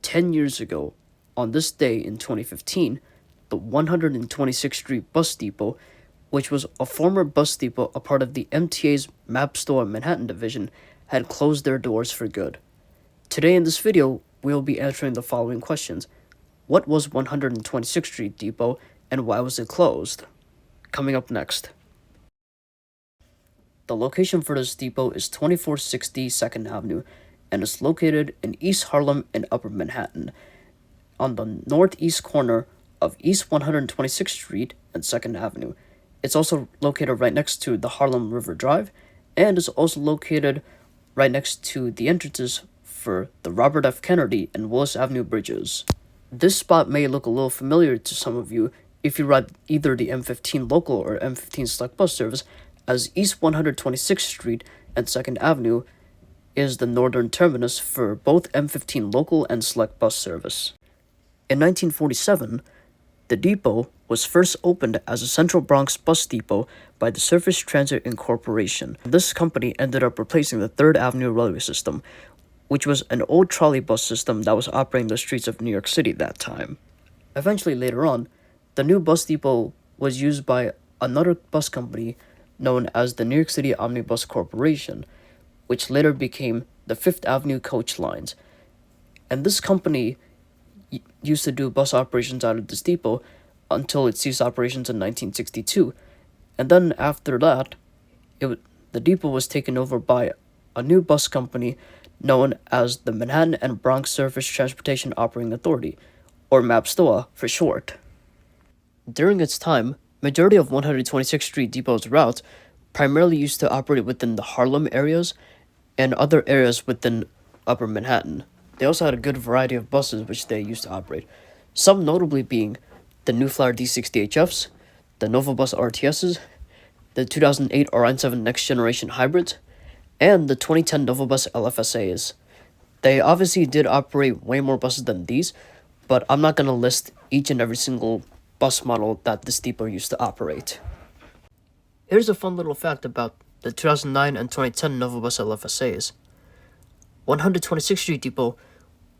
10 years ago, on this day in 2015, the 126th Street Bus Depot, which was a former bus depot, a part of the MTA's Mapstore Manhattan division, had closed their doors for good. Today in this video, we will be answering the following questions. What was 126th Street Depot, and why was it closed? Coming up next. The location for this depot is 2460 2nd Avenue, and is located in East Harlem and Upper Manhattan, on the northeast corner of East 126th Street and 2nd Avenue. It's also located right next to the Harlem River Drive, and is also located right next to the entrances for the Robert F. Kennedy and Willis Avenue bridges. This spot may look a little familiar to some of you if you ride either the M15 local or M15 select bus service, as East 126th Street and 2nd Avenue is the northern terminus for both M15 local and select bus service. In 1947, the depot was first opened as a Central Bronx bus depot by the Surface Transit Incorporation. This company ended up replacing the 3rd Avenue railway system, which was an old trolley bus system that was operating the streets of New York City at that time. Eventually, later on, the new bus depot was used by another bus company known as the New York City Omnibus Corporation, which later became the 5th Avenue Coach Lines. And this company used to do bus operations out of this depot until it ceased operations in 1962. And then after that, the depot was taken over by a new bus company known as the Manhattan and Bronx Surface Transportation Operating Authority, or MAPSTOA for short. During its time, majority of 126th Street Depot's routes primarily used to operate within the Harlem areas and other areas within Upper Manhattan. They also had a good variety of buses which they used to operate, some notably being the New Flyer D60HFs, the Novabus RTSs, the 2008 RN7 Next Generation Hybrids, and the 2010 Novabus LFSAs. They obviously did operate way more buses than these, but I'm not going to list each and every single bus model that this depot used to operate. Here's a fun little fact about the 2009 and 2010 Novabus LFSAs. 126th Street Depot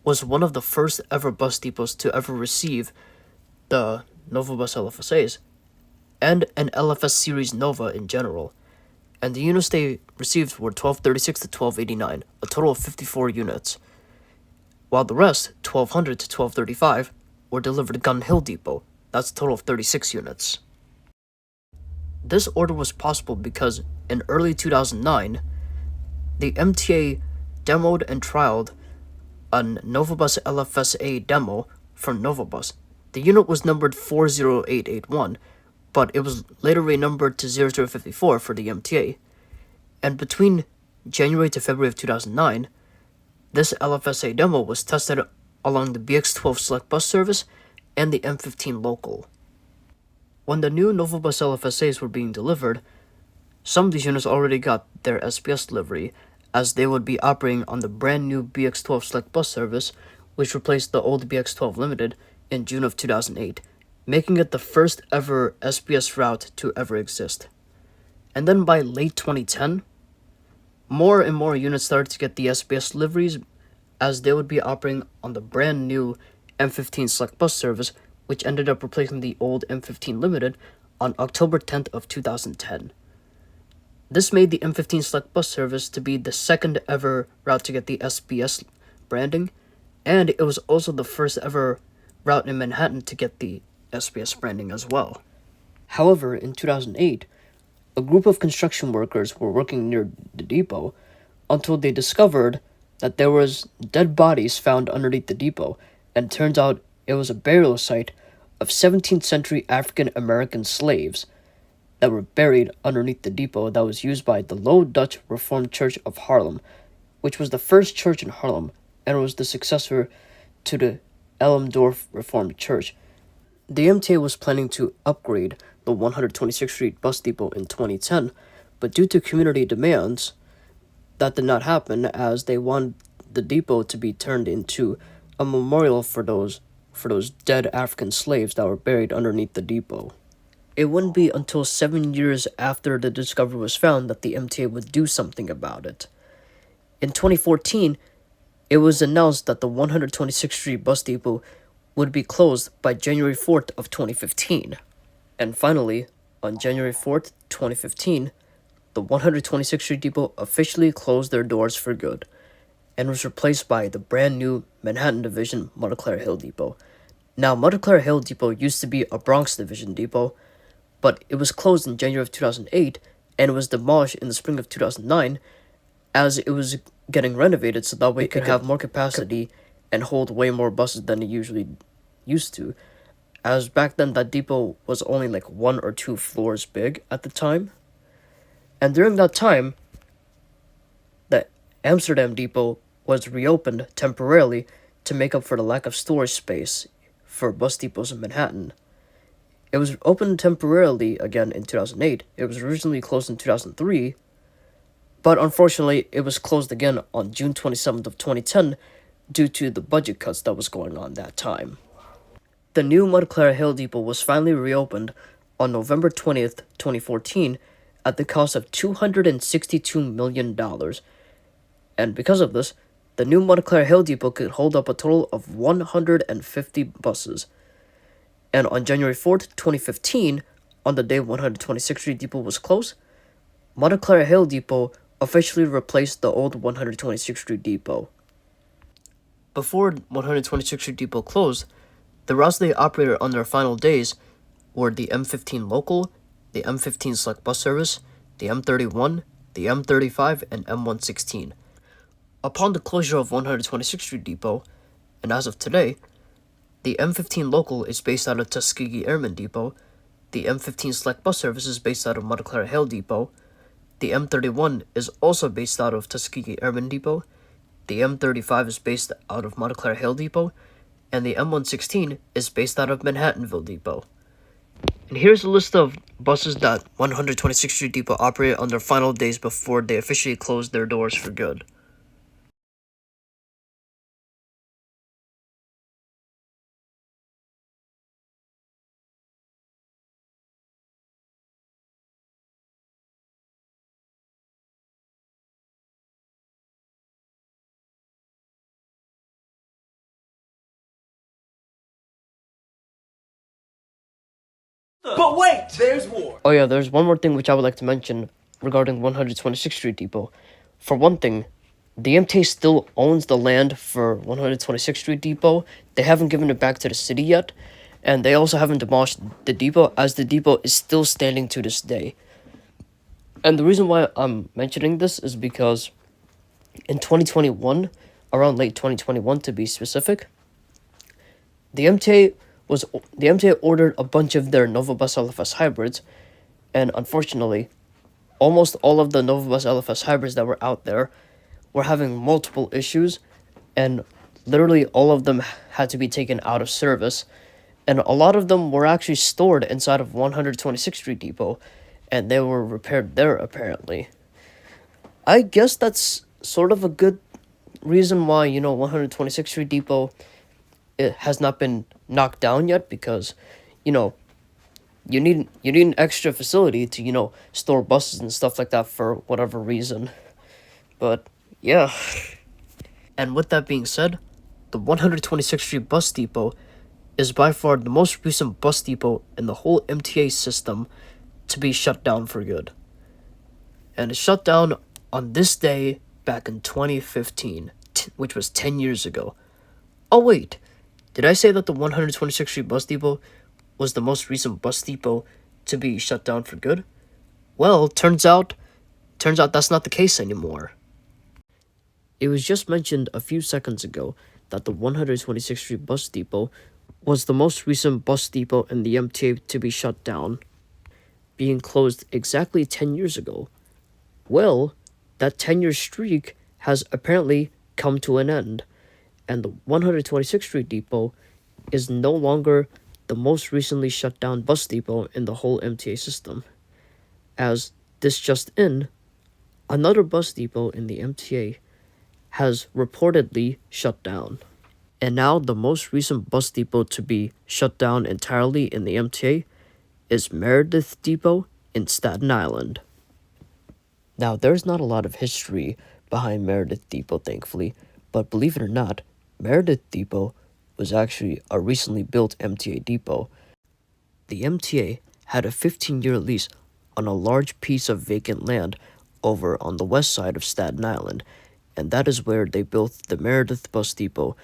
was one of the first ever bus depots to ever receive the Novabus LFSAs and an LFS Series Nova in general, and the units they received were 1236 to 1289, a total of 54 units, while the rest, 1200 to 1235, were delivered to Gun Hill Depot. That's a total of 36 units. This order was possible because in early 2009, the MTA demoed and trialed a Novabus LFSA demo from Novabus. The unit was numbered 40881, but it was later renumbered to 0054 for the MTA. And between January to February of 2009, this LFSA demo was tested along the BX12 select bus service and the M15 local. When the new Novabus LFSAs were being delivered, some of these units already got their SBS delivery, as they would be operating on the brand new BX12 select bus service, which replaced the old BX12 Limited in June of 2008, making it the first ever SBS route to ever exist. And then by late 2010, more and more units started to get the SBS deliveries, as they would be operating on the brand new M15 select bus service, which ended up replacing the old M15 Limited on October 10th of 2010. This made the M15 select bus service to be the second ever route to get the SBS branding, and it was also the first ever route in Manhattan to get the SBS branding as well. However, in 2008, a group of construction workers were working near the depot until they discovered that there was dead bodies found underneath the depot, and it turns out it was a burial site of 17th century African American slaves that were buried underneath the depot that was used by the Low Dutch Reformed Church of Harlem, which was the first church in Harlem and was the successor to the Elmdorf Reformed Church. The MTA was planning to upgrade the 126th Street bus depot in 2010, but due to community demands, that did not happen, as they wanted the depot to be turned into a memorial for those dead African slaves that were buried underneath the depot. It wouldn't be until 7 years after the discovery was found that the MTA would do something about it. In 2014, it was announced that the 126th Street Bus Depot would be closed by January 4th of 2015. And finally, on January 4th, 2015, the 126th Street Depot officially closed their doors for good and was replaced by the brand new Manhattan Division Montclair Hill Depot. Now, Montclair Hill Depot used to be a Bronx Division depot, but it was closed in January of 2008 and it was demolished in the spring of 2009 as it was getting renovated so that way it could have more capacity and hold way more buses than it usually used to. As back then, that depot was only like 1 or 2 floors big at the time. And during that time, the Amsterdam depot was reopened temporarily to make up for the lack of storage space for bus depots in Manhattan. It was opened temporarily again in 2008. It was originally closed in 2003, but unfortunately, it was closed again on June 27th of 2010 due to the budget cuts that was going on that time. The new Montclair Hill Depot was finally reopened on November 20th, 2014 at the cost of $262 million. And because of this, the new Montclair Hill Depot could hold up a total of 150 buses. And on January 4th, 2015, on the day 126th Street Depot was closed, Montclair Hill Depot officially replaced the old 126th Street Depot. Before 126th Street Depot closed, the routes they operated on their final days were the M15 Local, the M15 Select Bus Service, the M31, the M35, and M116. Upon the closure of 126th Street Depot, and as of today, the M15 Local is based out of Tuskegee Airmen Depot, the M15 Select Bus Service is based out of Montclair Hill Depot, the M31 is also based out of Tuskegee Airmen Depot, the M35 is based out of Montclair Hill Depot, and the M116 is based out of Manhattanville Depot. And here's a list of buses that 126th Street Depot operated on their final days before they officially closed their doors for good. But wait, there's more. Oh yeah, there's one more thing which I would like to mention regarding 126th Street Depot. For one thing, the MTA still owns the land for 126th Street Depot. They haven't given it back to the city yet, and they also haven't demolished the depot, as the depot is still standing to this day. And the reason why I'm mentioning this is because in 2021, around late 2021 to be specific, the MTA ordered a bunch of their Novabus LFS hybrids, and unfortunately, almost all of the Novabus LFS hybrids that were out there were having multiple issues, and literally all of them had to be taken out of service, and a lot of them were actually stored inside of 126th Street Depot, and they were repaired there apparently. I guess that's sort of a good reason why, 126th Street Depot, it has not been knocked down yet, because, you need an extra facility to, store buses and stuff like that for whatever reason. But, yeah. And with that being said, the 126th Street Bus Depot is by far the most recent bus depot in the whole MTA system to be shut down for good. And it shut down on this day back in 2015, which was 10 years ago. Oh wait, did I say that the 126th Street Bus Depot was the most recent bus depot to be shut down for good? Well, turns out that's not the case anymore. It was just mentioned a few seconds ago that the 126th Street Bus Depot was the most recent bus depot in the MTA to be shut down, being closed exactly 10 years ago. Well, that 10-year streak has apparently come to an end, and the 126th Street Depot is no longer the most recently shut down bus depot in the whole MTA system, as this just in, another bus depot in the MTA has reportedly shut down. And now the most recent bus depot to be shut down entirely in the MTA is Meredith Depot in Staten Island. Now, there's not a lot of history behind Meredith Depot, thankfully, But believe it or not, Meredith Depot was actually a recently built MTA depot. The MTA had a 15-year lease on a large piece of vacant land over on the west side of Staten Island, and that is where they built the Meredith Bus Depot,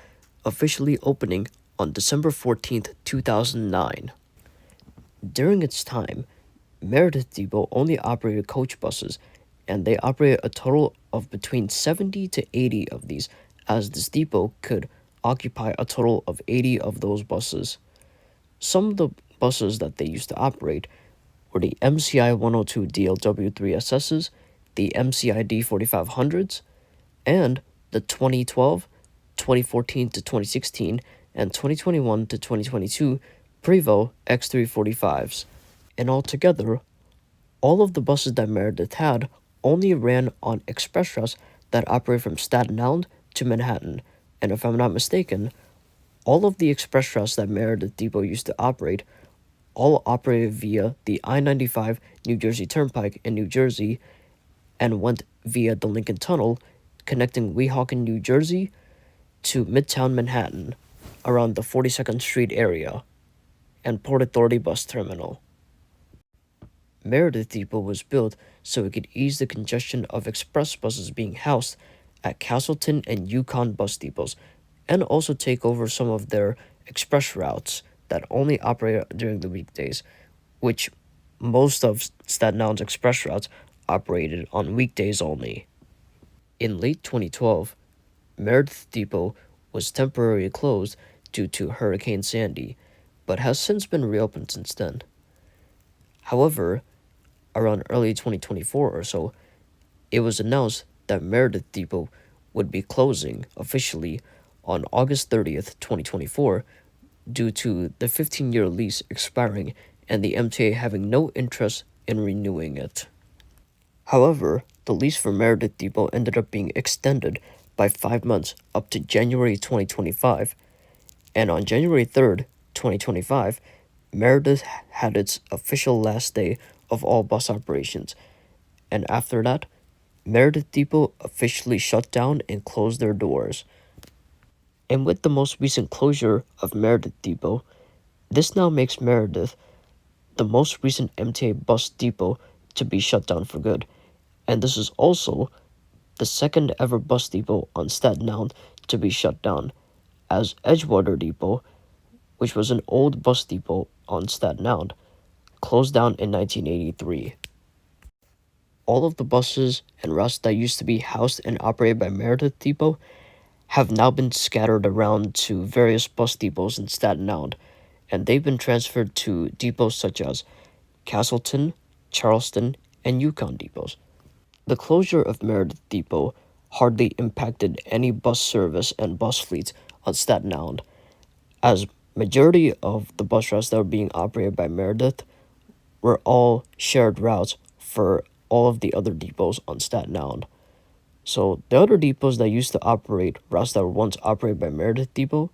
officially opening on December 14th, 2009. During its time, Meredith Depot only operated coach buses, and they operated a total of between 70 to 80 of these, as this depot could occupy a total of 80 of those buses. Some of the buses that they used to operate were the MCI 102 DLW3SSs, the MCI D4500s, and the 2012, 2014 to 2016, and 2021 to 2022 Prevost X345s. And altogether, all of the buses that Meredith had only ran on express routes that operate from Staten Island to Manhattan. And if I'm not mistaken, all of the express routes that Meredith Depot used to operate all operated via the I-95 New Jersey Turnpike in New Jersey and went via the Lincoln Tunnel, connecting Weehawken, New Jersey to Midtown Manhattan around the 42nd Street area and Port Authority Bus Terminal. Meredith Depot was built so it could ease the congestion of express buses being housed at Castleton and Yukon bus depots, and also take over some of their express routes that only operate during the weekdays, which most of Staten Island's express routes operated on weekdays only. In late 2012, Meredith Depot was temporarily closed due to Hurricane Sandy, but has since been reopened since then. However, around early 2024 or so, it was announced that Meredith Depot would be closing officially on August 30th, 2024, due to the 15-year lease expiring and the MTA having no interest in renewing it. However, the lease for Meredith Depot ended up being extended by 5 months up to January 2025, and on January 3rd, 2025, Meredith had its official last day of all bus operations, and after that, Meredith Depot officially shut down and closed their doors. And with the most recent closure of Meredith Depot, this now makes Meredith the most recent MTA bus depot to be shut down for good, and this is also the second ever bus depot on Staten Island to be shut down, as Edgewater Depot, which was an old bus depot on Staten Island, closed down in 1983. All of the buses and routes that used to be housed and operated by Meredith Depot have now been scattered around to various bus depots in Staten Island, and they've been transferred to depots such as Castleton, Charleston, and Yukon depots. The closure of Meredith Depot hardly impacted any bus service and bus fleets on Staten Island, as majority of the bus routes that were being operated by Meredith were all shared routes for all of the other depots on Staten Island. So the other depots that used to operate routes that were once operated by Meredith Depot,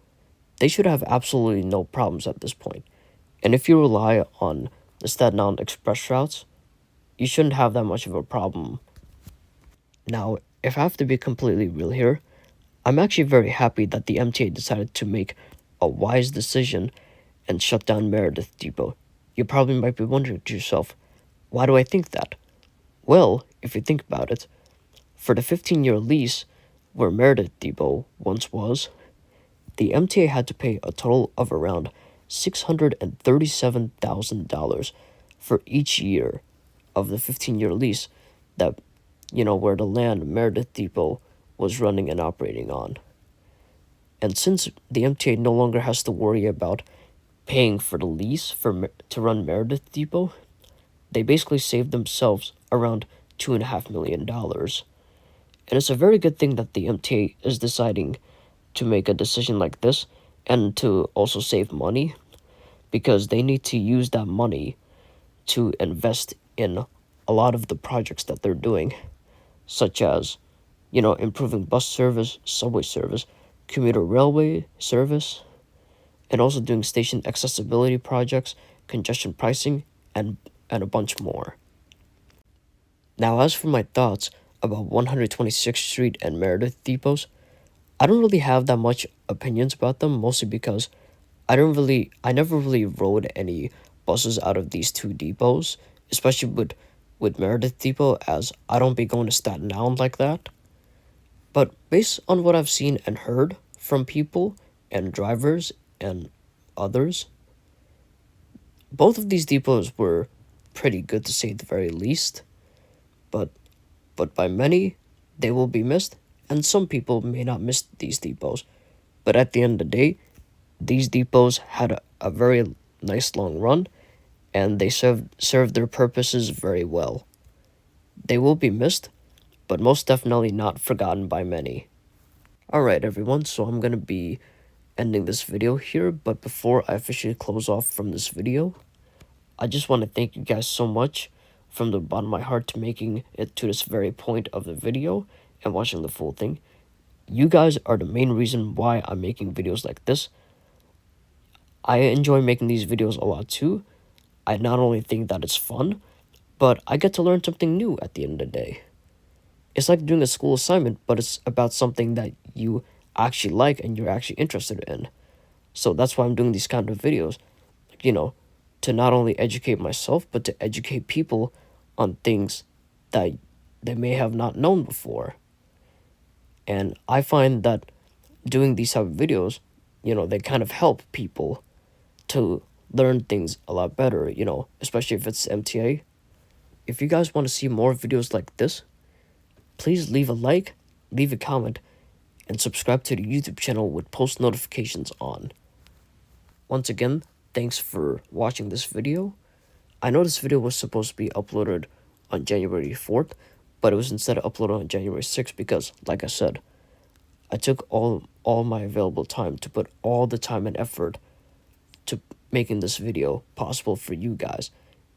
they should have absolutely no problems at this point. And if you rely on the Staten Island Express routes, you shouldn't have that much of a problem. Now, if I have to be completely real here, I'm actually very happy that the MTA decided to make a wise decision and shut down Meredith Depot. You probably might be wondering to yourself, why do I think that? Well, if you think about it, for the 15-year lease where Meredith Depot once was, the MTA had to pay a total of around $637,000 for each year of the 15-year lease that, where the land Meredith Depot was running and operating on. And since the MTA no longer has to worry about paying for the lease to run Meredith Depot, they basically saved themselves around $2.5 million. And it's a very good thing that the MTA is deciding to make a decision like this and to also save money, because they need to use that money to invest in a lot of the projects that they're doing, such as, improving bus service, subway service, commuter railway service, and also doing station accessibility projects, congestion pricing, and a bunch more. Now, as for my thoughts about 126th Street and Meredith depots, I don't really have that much opinions about them, mostly because I never really rode any buses out of these two depots, especially with Meredith Depot, as I don't be going to Staten Island like that. But based on what I've seen and heard from people and drivers and others, both of these depots were pretty good to say the very least. But by many, they will be missed, and some people may not miss these depots. But at the end of the day, these depots had a very nice long run, and they served their purposes very well. They will be missed, but most definitely not forgotten by many. Alright everyone, so I'm gonna be ending this video here, but before I officially close off from this video, I just want to thank you guys so much from the bottom of my heart to making it to this very point of the video and watching the full thing. You guys are the main reason why I'm making videos like this. I enjoy making these videos a lot too. I not only think that it's fun, but I get to learn something new at the end of the day. It's like doing a school assignment, but it's about something that you actually like and you're actually interested in. So that's why I'm doing these kind of videos, you know, to not only educate myself, but to educate people on things that they may have not known before. And I find that doing these type of videos, they kind of help people to learn things a lot better, especially if it's MTA. If you guys want to see more videos like this, please leave a like, leave a comment, and subscribe to the YouTube channel with post notifications on. Once again, thanks for watching this video. I know this video was supposed to be uploaded on January 4th, but it was instead uploaded on January 6th because, like I said, I took all my available time to put all the time and effort to making this video possible for you guys.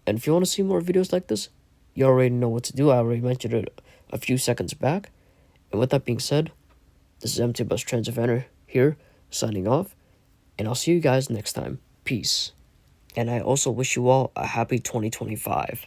And if you want to see more videos like this, you already know what to do. I already mentioned it a few seconds back. And with that being said, this is MT Bus Transit here, signing off. And I'll see you guys next time. Peace. And I also wish you all a happy 2025.